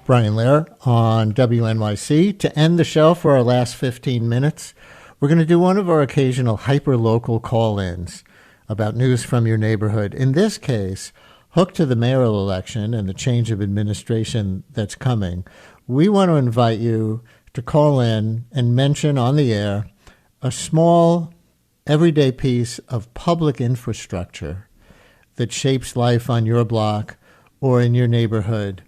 Brian Lehrer on WNYC. To end the show for our last 15 minutes, we're going to do one of our occasional hyper-local call-ins about news from your neighborhood. In this case, hooked to the mayoral election and the change of administration that's coming, we want to invite you to call in and mention on the air a small, everyday piece of public infrastructure that shapes life on your block or in your neighborhood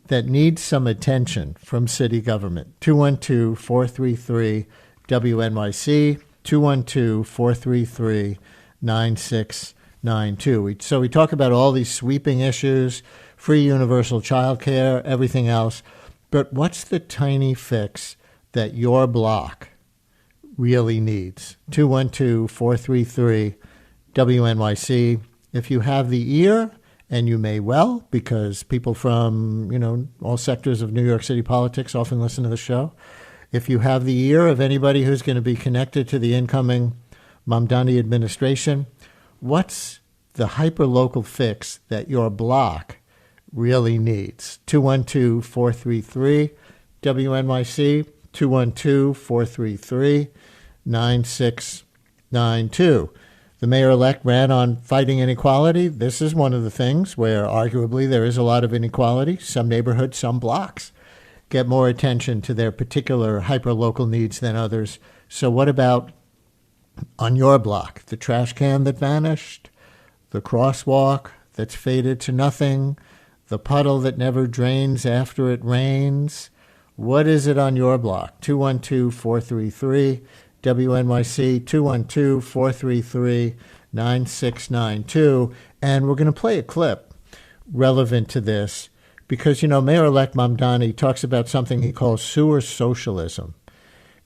that needs some attention from city government. 212-433-WNYC, 212-433-9692. So we talk about all these sweeping issues, free universal child care, everything else. But what's the tiny fix that your block really needs? 212-433-WNYC. If you have the ear, and you may well, because people from, all sectors of New York City politics often listen to the show. If you have the ear of anybody who's going to be connected to the incoming Mamdani administration, what's the hyper-local fix that your block really needs? 212-433-WNYC, 212-433-9692. The mayor-elect ran on fighting inequality. This is one of the things where arguably there is a lot of inequality. Some neighborhoods, some blocks get more attention to their particular hyper-local needs than others. So what about on your block? The trash can that vanished, the crosswalk that's faded to nothing, the puddle that never drains after it rains. What is it on your block? 212-433 WNYC, 212-433-9692. And we're going to play a clip relevant to this because, Mayor-elect Mamdani talks about something he calls sewer socialism.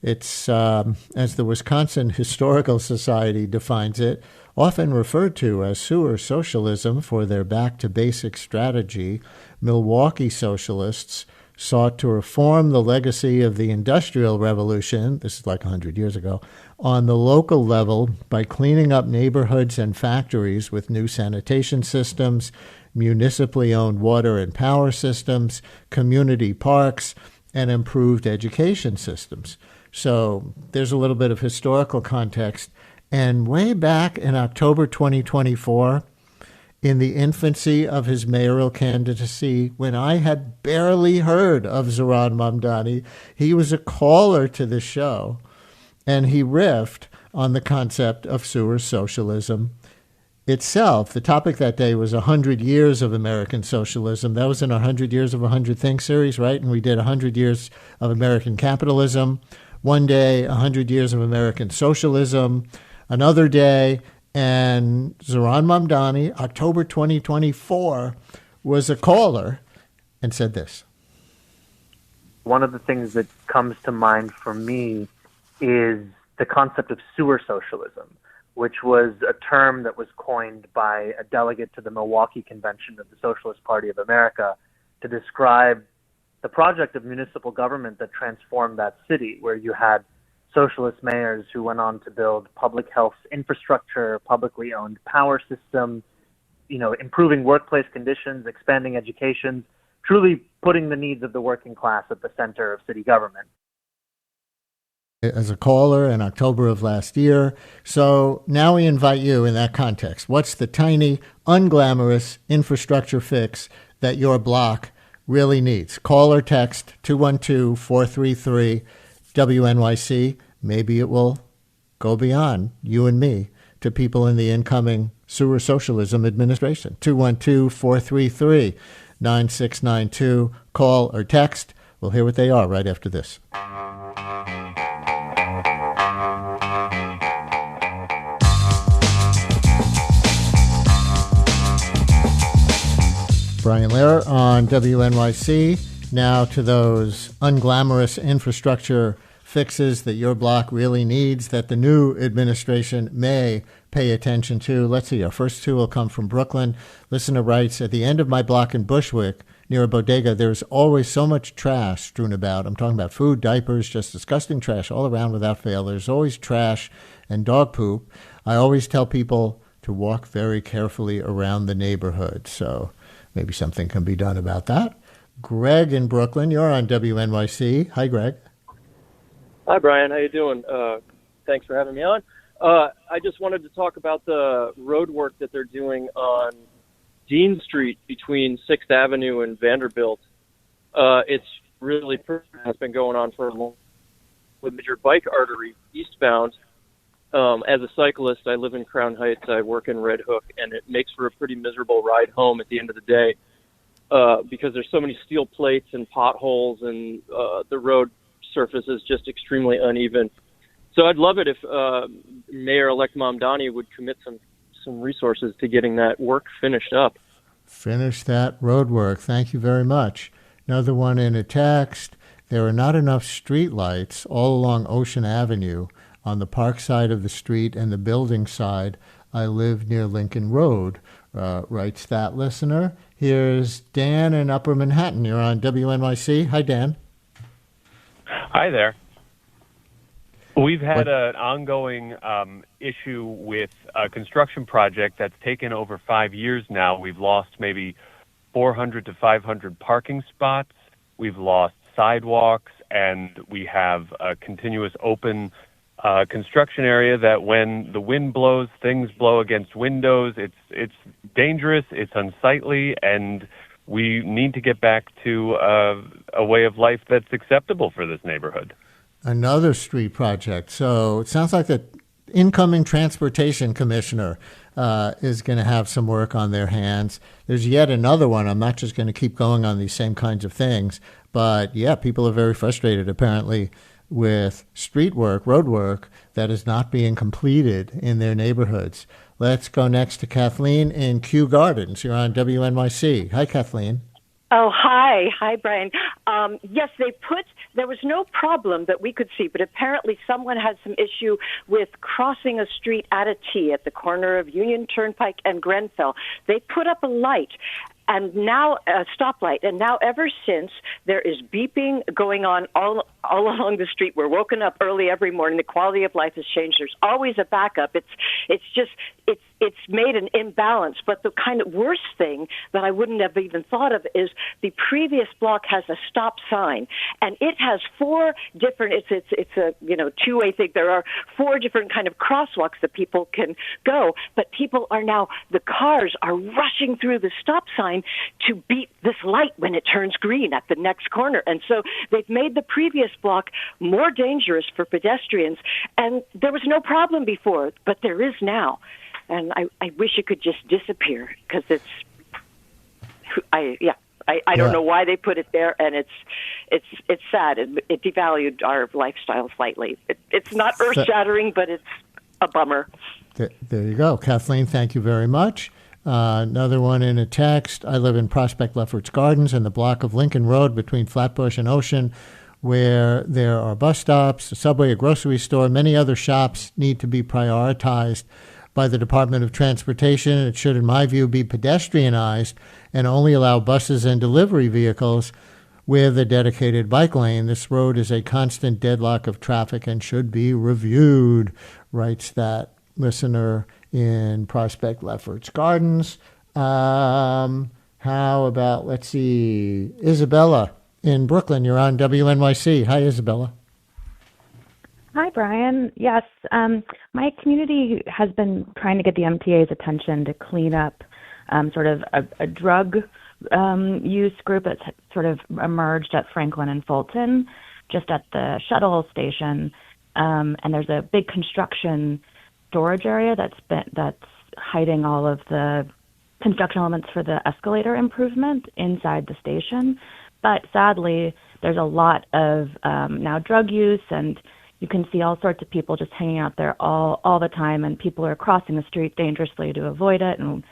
It's, as the Wisconsin Historical Society defines it, often referred to as sewer socialism for their back-to-basics strategy. Milwaukee socialists sought to reform the legacy of the Industrial Revolution, this is like 100 years ago, on the local level by cleaning up neighborhoods and factories with new sanitation systems, municipally owned water and power systems, community parks, and improved education systems. So there's a little bit of historical context. And way back in October 2024, in the infancy of his mayoral candidacy, when I had barely heard of Zohran Mamdani, he was a caller to the show, and he riffed on the concept of sewer socialism itself. The topic that day was 100 years of American socialism. That was in our 100 Years of 100 Things series, right? And we did 100 years of American capitalism. One day, 100 years of American socialism. Another day, and Zohran Mamdani, October 2024, was a caller and said this. One of the things that comes to mind for me is the concept of sewer socialism, which was a term that was coined by a delegate to the Milwaukee convention of the Socialist Party of America to describe the project of municipal government that transformed that city, where you had socialist mayors who went on to build public health infrastructure, publicly owned power system, improving workplace conditions, expanding education, truly putting the needs of the working class at the center of city government. As a caller in October of last year. So now we invite you in that context. What's the tiny, unglamorous infrastructure fix that your block really needs? Call or text 212-433-WNYC. Maybe it will go beyond you and me to people in the incoming sewer socialism administration. 212-433-9692. Call or text. We'll hear what they are right after this. Brian Lehrer on WNYC. Now to those unglamorous infrastructure fixes that your block really needs, that the new administration may pay attention to. Let's see, our first two will come from Brooklyn. Listener writes, at the end of my block in Bushwick, near a bodega, there's always so much trash strewn about. I'm talking about food, diapers, just disgusting trash all around without fail. There's always trash and dog poop. I always tell people to walk very carefully around the neighborhood. So maybe something can be done about that. Greg in Brooklyn. You're on WNYC. Hi, Greg. Hi, Brian. How you doing? Thanks for having me on. I just wanted to talk about the road work that they're doing on Dean Street between 6th Avenue and Vanderbilt. It's really has been going on for a long time with your bike artery eastbound. As a cyclist, I live in Crown Heights. I work in Red Hook, and it makes for a pretty miserable ride home at the end of the day because there's so many steel plates and potholes, and the road surface is just extremely uneven. So I'd love it if Mayor-elect Mamdani would commit some resources to getting that work finished up. Finish that road work. Thank you very much. Another one in a text. There are not enough street lights all along Ocean Avenue on the park side of the street and the building side. I live near Lincoln Road, writes that listener. Here's Dan in Upper Manhattan. You're on WNYC. Hi, Dan. Hi there. We've had an ongoing issue with a construction project that's taken over 5 years now. We've lost maybe 400 to 500 parking spots. We've lost sidewalks, and we have a continuous open construction area that when the wind blows, things blow against windows. It's dangerous, it's unsightly, and we need to get back to a way of life that's acceptable for this neighborhood. Another street project. So it sounds like the incoming transportation commissioner is going to have some work on their hands. There's yet another one. I'm not just going to keep going on these same kinds of things, but yeah, people are very frustrated apparently with street work, road work that is not being completed in their neighborhoods. Let's go next to Kathleen in Kew Gardens. You're on WNYC. Hi, Kathleen. Oh, hi. Hi, Brian. Yes, there was no problem that we could see, but apparently someone had some issue with crossing a street at a T at the corner of Union Turnpike and Grenfell. They put up a light, and now a stoplight, and now ever since there is beeping going on all along the street. We're woken up early every morning. The quality of life has changed. There's always a backup. It's made an imbalance. But the kind of worst thing that I wouldn't have even thought of is the previous block has a stop sign, and it has four different. It's a two-way thing. There are four different kind of crosswalks that people can go, but the cars are rushing through the stop sign to beat this light when it turns green at the next corner. And so they've made the previous block more dangerous for pedestrians, and there was no problem before, but there is now. And I wish it could just disappear because I don't know why they put it there, and it's sad. It devalued our lifestyle slightly. It's not earth-shattering, but it's a bummer. There you go. Kathleen, thank you very much. Another one in a text. I live in Prospect Lefferts Gardens in the block of Lincoln Road between Flatbush and Ocean, where there are bus stops, a subway, a grocery store. Many other shops need to be prioritized by the Department of Transportation. It should, in my view, be pedestrianized and only allow buses and delivery vehicles with a dedicated bike lane. This road is a constant deadlock of traffic and should be reviewed, writes that listener in Prospect Lefferts Gardens. How about, let's see, Isabella in Brooklyn. You're on WNYC. Hi, Isabella. Hi, Brian. Yes, my community has been trying to get the MTA's attention to clean up sort of a drug use group that's sort of emerged at Franklin and Fulton, just at the shuttle station. And there's a big construction storage area that's hiding all of the construction elements for the escalator improvement inside the station. But sadly, there's a lot of now drug use, and you can see all sorts of people just hanging out there all the time, and people are crossing the street dangerously to avoid it. And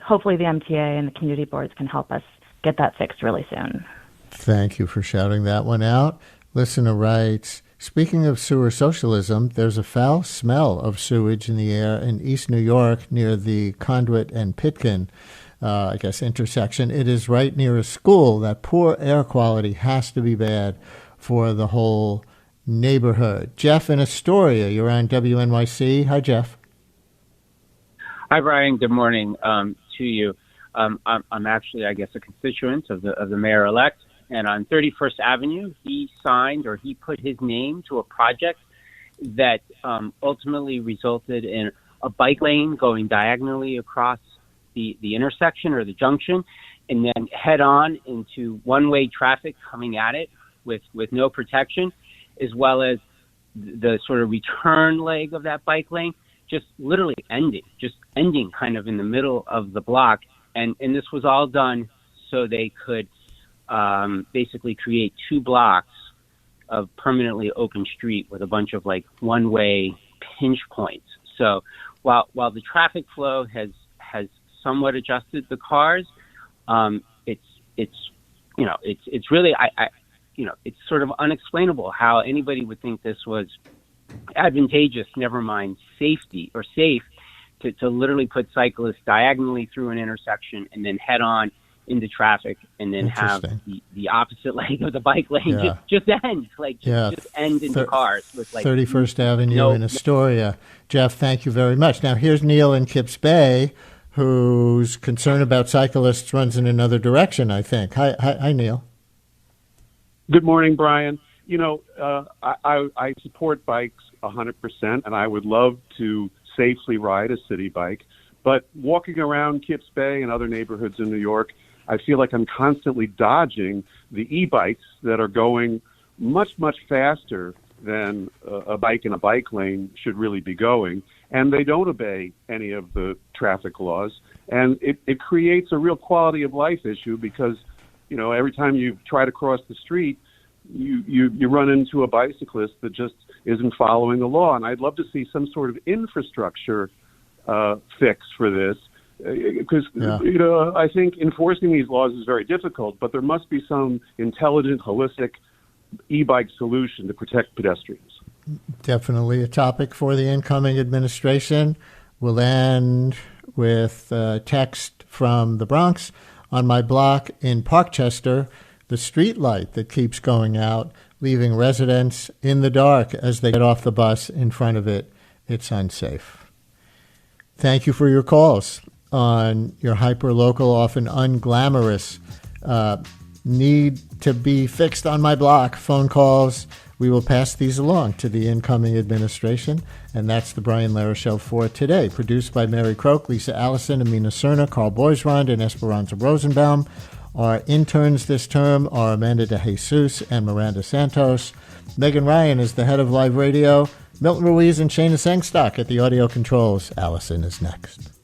hopefully the MTA and the community boards can help us get that fixed really soon. Thank you for shouting that one out. Listener writes, speaking of sewer socialism, there's a foul smell of sewage in the air in East New York near the Conduit and Pitkin, intersection. It is right near a school. That poor air quality has to be bad for the whole neighborhood. Jeff in Astoria, you're on WNYC. Hi, Jeff. Hi, Brian. Good morning to you. I'm actually, I guess, a constituent of the mayor-elect. And on 31st Avenue, he put his name to a project that ultimately resulted in a bike lane going diagonally across the intersection or the junction, and then head on into one-way traffic coming at it with no protection, as well as the sort of return leg of that bike lane just literally ending kind of in the middle of the block. And this was all done so they could basically create 2 blocks of permanently open street with a bunch of like one-way pinch points. So while the traffic flow has somewhat adjusted the cars, it's really it's sort of unexplainable how anybody would think this was advantageous, never mind safe to literally put cyclists diagonally through an intersection and then head on into traffic and then have the opposite leg of the bike lane just end into cars with like 31st Avenue in Astoria. Jeff, thank you very much. Now here's Neil in Kips Bay, whose concern about cyclists runs in another direction, I think. Hi, Neil. Good morning, Brian. I support bikes 100%, and I would love to safely ride a city bike. But walking around Kips Bay and other neighborhoods in New York, I feel like I'm constantly dodging the e-bikes that are going much, much faster than a bike in a bike lane should really be going. And they don't obey any of the traffic laws. And it creates a real quality of life issue because, every time you try to cross the street, you run into a bicyclist that just isn't following the law. And I'd love to see some sort of infrastructure fix for this. Because, I think enforcing these laws is very difficult, but there must be some intelligent, holistic e-bike solution to protect pedestrians. Definitely a topic for the incoming administration. We'll end with a text from the Bronx. On my block in Parkchester, the street light that keeps going out, leaving residents in the dark as they get off the bus in front of it. It's unsafe. Thank you for your calls on your hyper-local, often unglamorous need to be fixed on my block phone calls. We will pass these along to the incoming administration. And that's the Brian Lehrer Show for today. Produced by Mary Croak, Lisa Allison, Amina Cerna, Carl Boisrond, and Esperanza Rosenbaum. Our interns this term are Amanda De Jesus and Miranda Santos. Megan Ryan is the head of Live Radio. Milton Ruiz and Shana Sengstock at the audio controls. Allison is next.